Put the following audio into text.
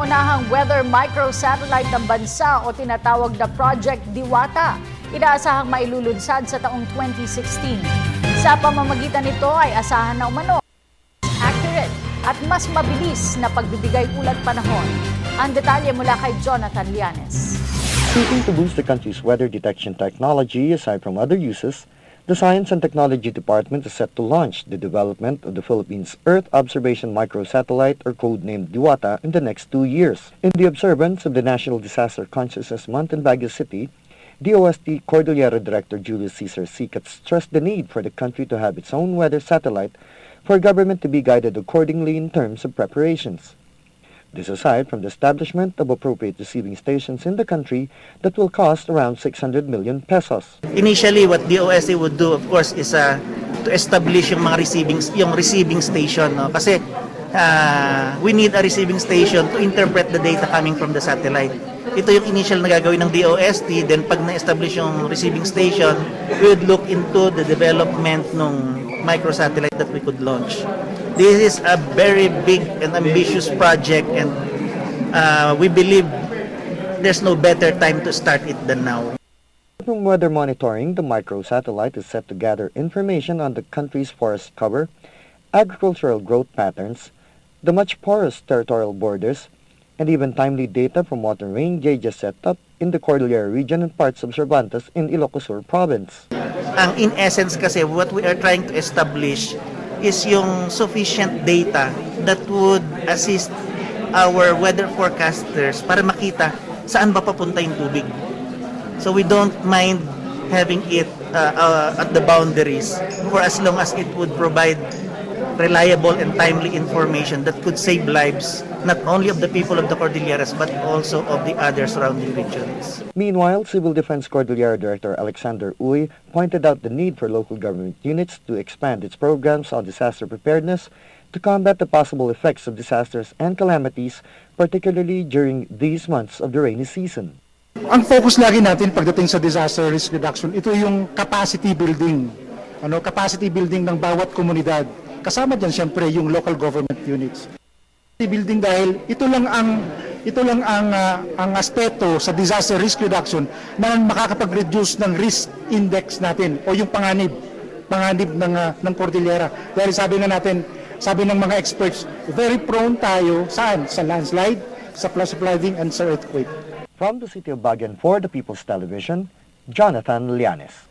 kauna-unahang weather microsatellite ng bansa o tinatawag na Project Diwata. Inaasahang mailulunsad sa taong 2016. Sa pamamagitan nito ay asahan na umano accurate at mas mabilis na pagbibigay ulat panahon. Ang detalye mula kay Jonathan Llanes. Seeking to boost the country's weather detection technology aside from other uses, the Science and Technology Department is set to launch the development of the Philippines Earth Observation Microsatellite, or codenamed Diwata, in the next 2 years. In the observance of the National Disaster Consciousness Month in Baguio City, DOST Cordillera Director Julius Cesar Sicat stressed the need for the country to have its own weather satellite for government to be guided accordingly in terms of preparations. This aside from the establishment of appropriate receiving stations in the country that will cost around 600 million pesos. Initially, what DOST would do, of course, is to establish yung receiving station. No? Kasi we need a receiving station to interpret the data coming from the satellite. Ito yung initial na gagawin ng DOST. Then pag na-establish yung receiving station, we would look into the development ng microsatellite that we could launch. This is a very big and ambitious project, and we believe there's no better time to start it than now. From weather monitoring, the microsatellite is set to gather information on the country's forest cover, agricultural growth patterns, the much porous territorial borders, and even timely data from water rain gauges set up in the Cordillera region and parts of Cervantes in Ilocos Sur province. In essence kasi, what we are trying to establish is yung sufficient data that would assist our weather forecasters para makita saan ba papunta yung tubig. So we don't mind having it at the boundaries for as long as it would provide reliable and timely information that could save lives not only of the people of the Cordilleras but also of the other surrounding regions. Meanwhile, Civil Defense Cordillera Director Alexander Uy pointed out the need for local government units to expand its programs on disaster preparedness to combat the possible effects of disasters and calamities, particularly during these months of the rainy season. Ang focus lagi natin pagdating sa disaster risk reduction, ito yung capacity building. Capacity building ng bawat komunidad. Kasama dyan siyempre yung local government units. Building dahil ito lang ang aspeto sa disaster risk reduction na makakapag-reduce ng risk index natin o yung panganib ng Cordillera. Dahil sabi ng mga experts, very prone tayo saan? Sa landslide, sa flash flooding, and sa earthquake. From the city of Baguio for the People's Television, Jonathan Llanes.